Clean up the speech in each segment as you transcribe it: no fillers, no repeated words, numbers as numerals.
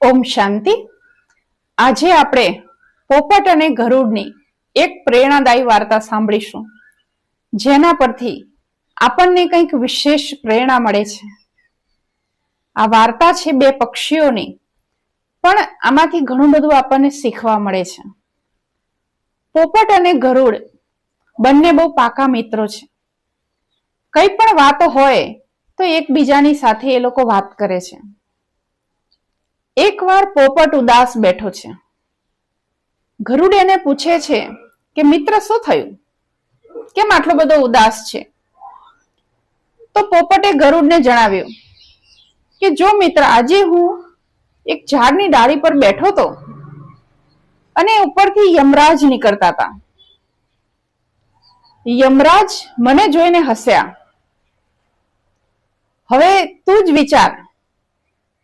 ઓમ શાંતિ. આજે આપણે પોપટ અને ગરુડની એક પ્રેરણાદાયી વાર્તા સાંભળીશું, જેના પરથી આપણને કંઈક વિશેષ પ્રેરણા મળે છે. આ વાર્તા છે બે પક્ષીઓની, પણ આમાંથી ઘણું બધું આપણને શીખવા મળે છે. પોપટ અને ગરુડ બંને બહુ પાકા મિત્રો છે. કઈ પણ વાતો હોય તો એકબીજાની સાથે એ લોકો વાત કરે છે. એકવાર પોપટ ઉદાસ બેઠો છે. ગરુડ એને પૂછે છે કે મિત્ર, શું થયું? કેમ આટલો બધો ઉદાસ છે? તો પોપટે ગરુડને જણાવ્યું કે જો મિત્ર, આજે હું એક ઝાડની ડાળી પર બેઠો હતો અને ઉપરથી યમરાજ નીકળતા હતા. યમરાજ મને જોઈને હસ્યા. હવે તું જ વિચાર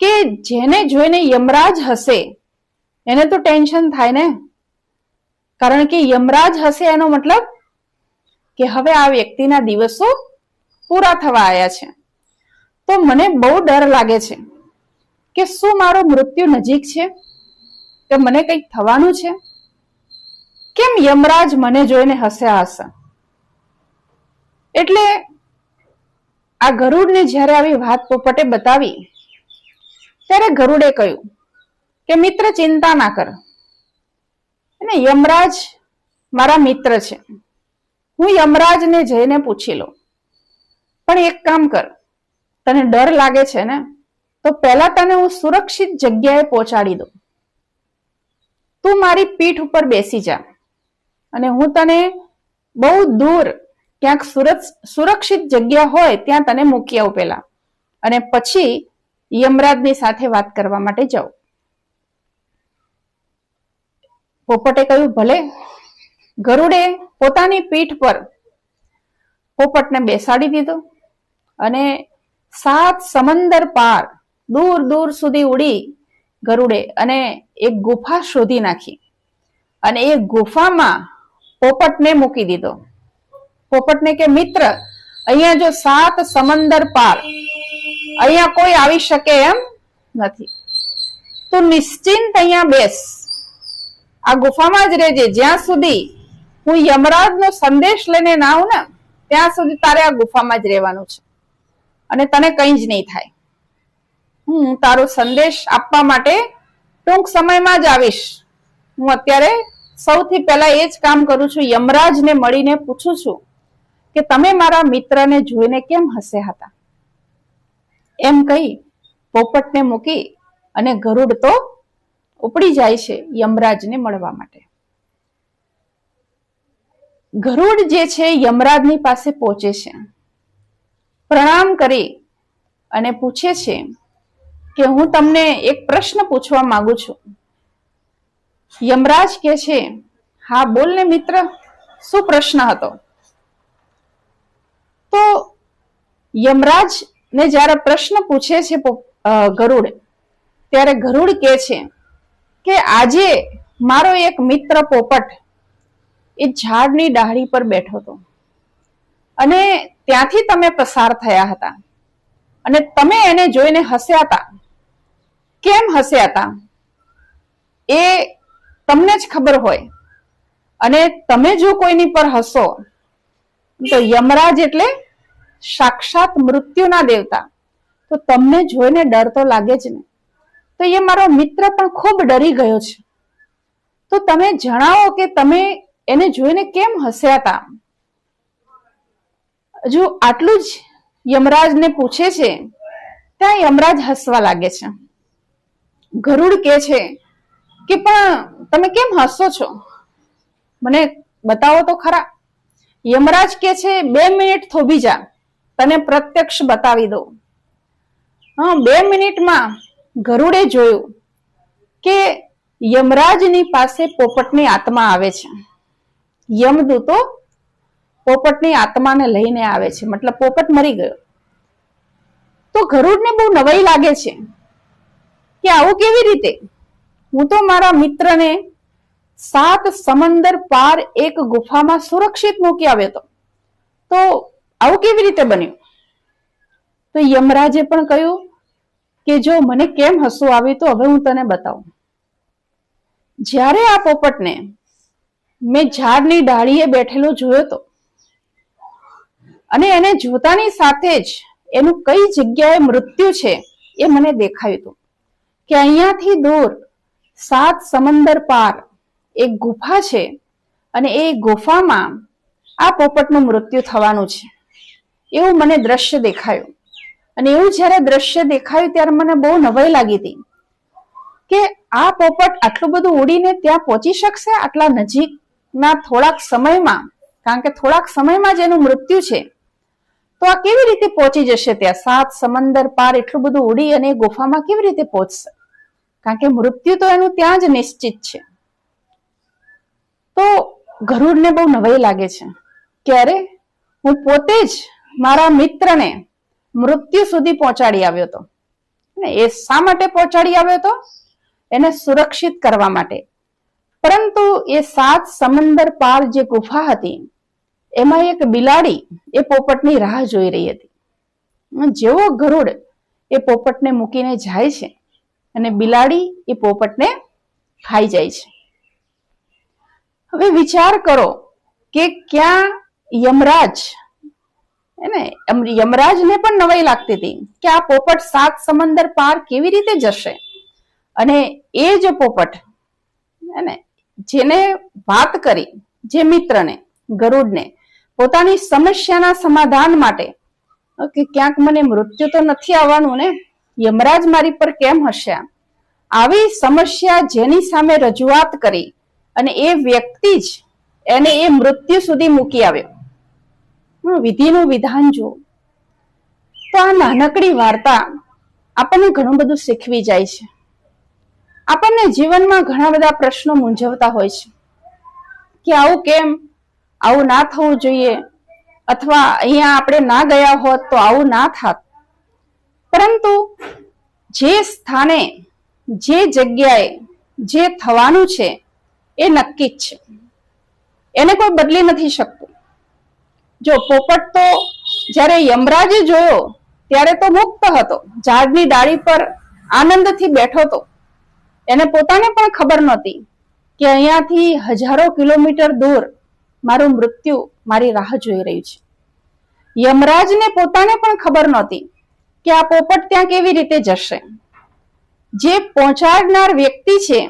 કે જેને જોઈને યમરાજ હસે એને તો ટેન્શન થાય ને, કારણ કે યમરાજ હસે એનો મતલબ કે હવે આ વ્યક્તિના દિવસો પૂરા થવા આવ્યા છે. તો મને બહુ ડર લાગે છે કે શું મારો મૃત્યુ નજીક છે, કે મને કંઈક થવાનું છે? કેમ યમરાજ મને જોઈને હસ્યા હશે? એટલે આ ગરુડને જ્યારે આવી વાત પોપટે બતાવી ત્યારે ગરુડે કહ્યું કે મિત્ર, ચિંતા ના કર, અને યમરાજ મારા મિત્ર છે, હું યમરાજને જઈને પૂછી લઉં. પણ એક કામ કર, તને ડર લાગે છે ને, તો પહેલા તને હું સુરક્ષિત જગ્યાએ પહોંચાડી દઉં. તું મારી પીઠ ઉપર બેસી જા અને હું તને બહુ દૂર ક્યાંક સુરક્ષિત જગ્યા હોય ત્યાં તને મૂકી આવું પેલા, અને પછી યમરાજની સાથે વાત કરવા માટે જાઉં. પોપટે કહ્યું ભલે. ગરુડે પોતાની પીઠ પર પોપટને બેસાડી દીધો અને 7 સમંદર પાર દૂર દૂર સુધી ઉડી ગરુડે અને એક ગુફા શોધી નાખી અને એ ગુફામાં પોપટને મૂકી દીધો. પોપટને કે મિત્ર, અહીંયા જો 7 સમંદર પાર અહીંયા કોઈ આવી શકે એમ નથી. તું નિશ્ચિંત અહીંયા બેસ, આ ગુફામાં જ રહેજે. જ્યાં સુધી હું યમરાજનો સંદેશ લઈને ના આવું ને ત્યાં સુધી તારે આ ગુફામાં જ રહેવાનું છે અને તને કંઈ જ નહીં થાય. હું તારો સંદેશ આપવા માટે ટૂંક સમયમાં જ આવીશ. હું અત્યારે સૌથી પહેલા એ જ કામ કરું છું, યમરાજને મળીને પૂછું છું કે તમે મારા મિત્રને જોઈને કેમ હસ્યા હતા. એમ કહી પોપટને મૂકી અને ગરુડ તો ઉપડી જાય છે યમરાજને મળવા માટે. ગરુડ જે છે યમરાજની પાસે પહોંચે છે, પ્રણામ કરી અને પૂછે છે કે હું તમને એક પ્રશ્ન પૂછવા માંગુ છું. યમરાજ કહે છે, હા બોલ ને મિત્ર, શું પ્રશ્ન હતો? તો યમરાજ ને જ્યારે પ્રશ્ન પૂછે છે ગરુડ, ત્યારે ગરુડ કહે છે કે આજે મારો એક મિત્ર પોપટ એ ઝાડની ડાળી પર બેઠો હતો અને ત્યાંથી તમે પસાર થયા હતા અને તમે એને જોઈને હસ્યા હતા. કેમ હસ્યા હતા એ તમને જ ખબર હોય, અને તમે જો કોઈની પર હસો તો યમરાજ એટલે સાક્ષાત મૃત્યુના દેવતા, તો તમને જોઈને ડર તો લાગે જ ને. તો એ મારો મિત્ર પણ ખૂબ ડરી ગયો છે. તો તમે જણાવો કે તમે એને જોઈને કેમ હસ્યા હતા. જો આટલું જ યમરાજને પૂછે છે ત્યાં યમરાજ હસવા લાગે છે. ગરુડ કહે છે કે પણ તમે કેમ હસો છો, મને બતાવો તો ખરા. યમરાજ કહે છે 2 મિનિટ થોભી જા, તને પ્રત્યક્ષ બતાવી દઉં. 2 મિનિટમાં ગરુડે જોયું કે યમરાજની પાસે પોપટની આત્મા આવે છે. યમદૂતો પોપટની આત્માને લઈને આવે છે, મતલબ પોપટ મરી ગયો. તો ગરુડને બહુ નવાઈ લાગે છે કે આવું કેવી રીતે? હું તો મારા મિત્રને 7 સમંદર પાર એક ગુફામાં સુરક્ષિત મૂકી આવ્યો હતો, તો આવું કેવી રીતે બન્યું? તો યમરાજે પણ કહ્યું કે જો મને કેમ હસવું આવ્યું, તો હવે હું તને બતાવું. જ્યારે આ પોપટને મેં ઝાડની ડાળીએ બેઠેલો જોયો તો, અને એને જોતાની સાથે જ એનું કઈ જગ્યાએ મૃત્યુ છે એ મને દેખાયું હતું, કે અહીંયાથી દૂર 7 સમંદર પાર એક ગુફા છે, અને એ ગુફામાં આ પોપટનું મૃત્યુ થવાનું છે, એવું મને દ્રશ્ય દેખાયું. અને એવું જ્યારે દ્રશ્ય દેખાયું ત્યારે મને બહુ નવાઈ લાગી હતી કે આ પોપટ આટલું બધું ઉડીને ત્યાં પહોંચી શકશે આટલા નજીકના થોડાક સમયમાં, કારણ કે થોડાક સમયમાં જ એનું મૃત્યુ છે, તો આ કેવી રીતે પહોંચી જશે ત્યાં? 7 સમંદર પાર એટલું બધું ઉડી અને ગુફામાં કેવી રીતે પહોંચશે? કારણ કે મૃત્યુ તો એનું ત્યાં જ નિશ્ચિત છે. તો ગરુડને બહુ નવાઈ લાગે છે કે અરે, હું પોતે જ મારા મિત્રને મૃત્યુ સુધી પહોંચાડી આવ્યો હતો. એ શા માટે પહોંચાડી આવ્યો હતો? એને સુરક્ષિત કરવા માટે. પરંતુ એ 7 સમંદર પાર જે ગુફા હતી એમાં એક બિલાડી એ પોપટની રાહ જોઈ રહી હતી. જેવો ગરુડ એ પોપટને મૂકીને જાય છે અને બિલાડી એ પોપટને ખાઈ જાય છે. હવે વિચાર કરો કે ક્યાં યમરાજ, યમરાજને પણ નવાઈ લાગતી હતી કે આ પોપટ 7 સમંદર પાર કેવી રીતે જશે. અને એ જ પોપટ જેને વાત કરી, જે મિત્રને, ગરુડને, પોતાની સમસ્યાના સમાધાન માટે કે ક્યાંક મને મૃત્યુ તો નથી આવવાનું ને, યમરાજ મારી પર કેમ હશે, આવી સમસ્યા જેની સામે રજૂઆત કરી અને એ વ્યક્તિ જ એને એ મૃત્યુ સુધી મૂકી આવ્યો. વિધિનું વિધાન જો. તો આ નાનકડી વાર્તા આપણને ઘણું બધું શીખવી જાય છે. આપણને જીવનમાં ઘણા બધા પ્રશ્નો મૂંઝવતા હોય છે કે આવું કેમ, આવું ના થવું જોઈએ, અથવા અહીંયા આપણે ના ગયા હોત તો આવું ના થાત. પરંતુ જે સ્થાને, જે જગ્યાએ જે થવાનું છે એ નક્કી જ છે, એને કોઈ બદલી નથી શકતું. જો પોપટ તો જ્યારે યમરાજે જોયો ત્યારે તો મુક્ત હતો, ઝાડની ડાળી પર આનંદથી બેઠો હતો. એને પોતાને પણ ખબર નહોતી કે અહીંયાથી હજારો કિલોમીટર દૂર મારું મૃત્યુ મારી રાહ જોઈ રહ્યું છે. યમરાજને પોતાને પણ ખબર નહોતી કે આ પોપટ ત્યાં કેવી રીતે જશે. જે પહોંચાડનાર વ્યક્તિ છે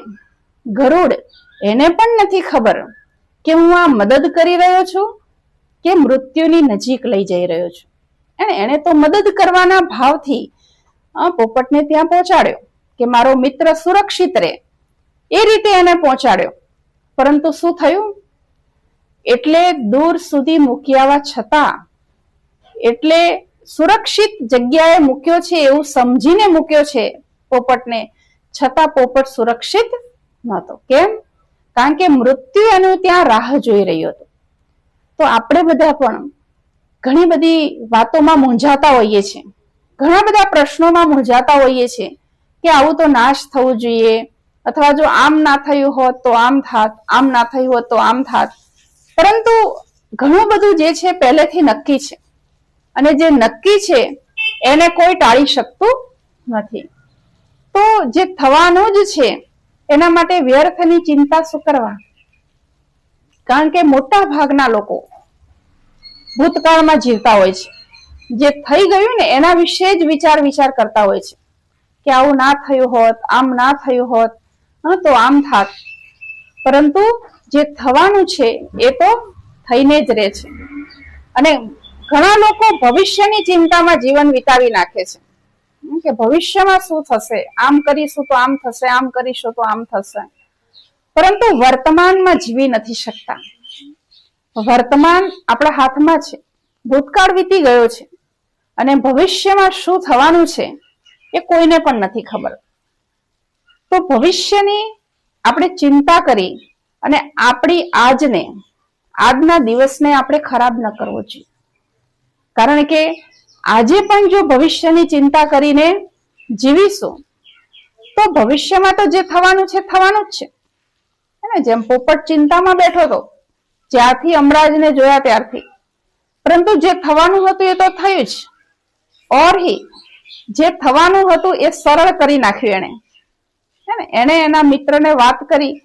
ગરુડ, એને પણ નથી ખબર કે હું આ મદદ કરી રહ્યો છું કે મૃત્યુની નજીક લઈ જઈ રહ્યો છું. એને તો મદદ કરવાના ભાવથી પોપટને ત્યાં પહોંચાડ્યો કે મારો મિત્ર સુરક્ષિત રહે, એ રીતે એને પહોંચાડ્યો. પરંતુ શું થયું? એટલે દૂર સુધી મૂકી આવવા છતાં, એટલે સુરક્ષિત જગ્યાએ મૂક્યો છે એવું સમજીને મૂક્યો છે પોપટને, છતાં પોપટ સુરક્ષિત નહોતો. કેમ? કારણ કે મૃત્યુ એનું ત્યાં રાહ જોઈ રહ્યો હતો. તો આપણે બધા પણ ઘણી બધી વાતોમાં મૂંઝાતા હોઈએ છીએ, ઘણા બધા પ્રશ્નોમાં મૂંઝાતા હોઈએ છીએ કે આવું તો નાશ થવું જોઈએ, અથવા જો આમ ના થયું હોત તો આમ થાત, આમ ના થયું હોત તો આમ થાત. પરંતુ ઘણું બધું જે છે પહેલેથી નક્કી છે, અને જે નક્કી છે એને કોઈ ટાળી શકતું નથી. તો જે થવાનું જ છે એના માટે વ્યર્થની ચિંતા શું કરવા? કારણ કે મોટા ભાગના લોકો ભૂતકાળમાં જીવતા હોય છે. જે થઈ ગયું ને એના વિશે જ વિચાર કરતા હોય છે કે આવું ના થયું હોત, આમ ના થયું હોત તો આમ થાત. પરંતુ જે થવાનું છે એ તો થઈને જ રહે છે. અને ઘણા લોકો ભવિષ્યની ચિંતામાં જીવન વિતાવી નાખે છે કે ભવિષ્યમાં શું થશે, આમ કરીશું તો આમ થશે, આમ કરીશું તો આમ થશે. પરંતુ વર્તમાનમાં જીવી નથી શકતા. વર્તમાન આપણા હાથમાં છે, ભૂતકાળ વીતી ગયો છે, અને ભવિષ્યમાં શું થવાનું છે એ કોઈને પણ નથી ખબર. તો ભવિષ્યની આપણે ચિંતા કરી અને આપણી આજના દિવસને આપણે ખરાબ ન કરવો જોઈએ. કારણ કે આજે પણ જો ભવિષ્યની ચિંતા કરીને જીવીશું તો ભવિષ્યમાં તો જે થવાનું છે થવાનું જ છે. જેમ પોપટ ચિંતામાં બેઠો હતો જ્યારથી યમરાજને જોયા ત્યારથી, પરંતુ જે થવાનું હતું એ તો થયું જ. ઓર હી જે થવાનું હતું એ સરળ કરી નાખ્યું એને એના મિત્રને વાત કરી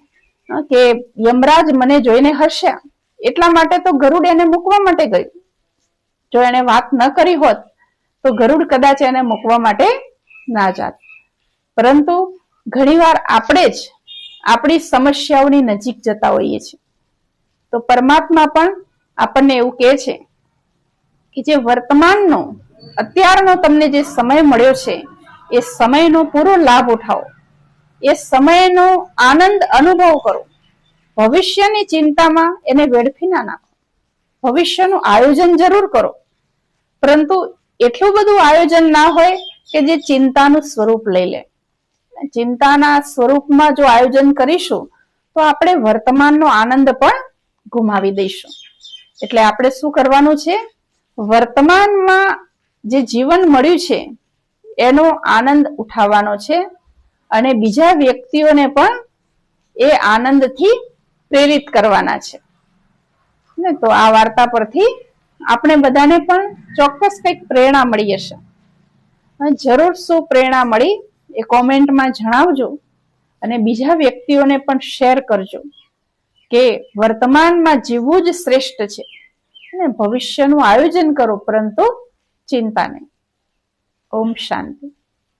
કે યમરાજ મને જોઈને હસ્યા, એટલા માટે તો ગરુડ એને મૂકવા માટે ગયું. જો એને વાત ન કરી હોત તો ગરુડ કદાચ એને મૂકવા માટે ના જાત. પરંતુ ઘણીવાર આપણે જ આપણી સમસ્યાઓની નજીક જતા હોઈએ છીએ. તો પરમાત્મા પણ આપણને એવું કહે છે કે જે વર્તમાનનો અત્યારનો તમને જે સમય મળ્યો છે એ સમયનો પૂરો લાભ ઉઠાવો, એ સમયનો આનંદ અનુભવ કરો. ભવિષ્યની ચિંતામાં એને વેડફી ના નાખો. ભવિષ્યનું આયોજન જરૂર કરો, પરંતુ એટલું બધું આયોજન ના હોય કે જે ચિંતાનું સ્વરૂપ લઈ લે. ચિંતાના સ્વરૂપમાં જો આયોજન કરીશું તો આપણે વર્તમાનનો આનંદ પણ ગુમાવી દઈશું. એટલે આપણે શું કરવાનું છે? વર્તમાનમાં જે જીવન મળ્યું છે એનો આનંદ ઉઠાવવાનો છે અને બીજા વ્યક્તિઓને પણ એ આનંદથી પ્રેરિત કરવાના છે. તો આ વાર્તા પરથી આપણે બધાને પણ ચોક્કસ કંઈક પ્રેરણા મળી હશે. જરૂર શું પ્રેરણા મળી એ કોમેન્ટમાં જણાવજો અને બીજા વ્યક્તિઓને પણ શેર કરજો કે વર્તમાનમાં જીવવું જ શ્રેષ્ઠ છે અને ભવિષ્યનું આયોજન કરો, પરંતુ ચિંતા નહીં. ઓમ શાંતિ.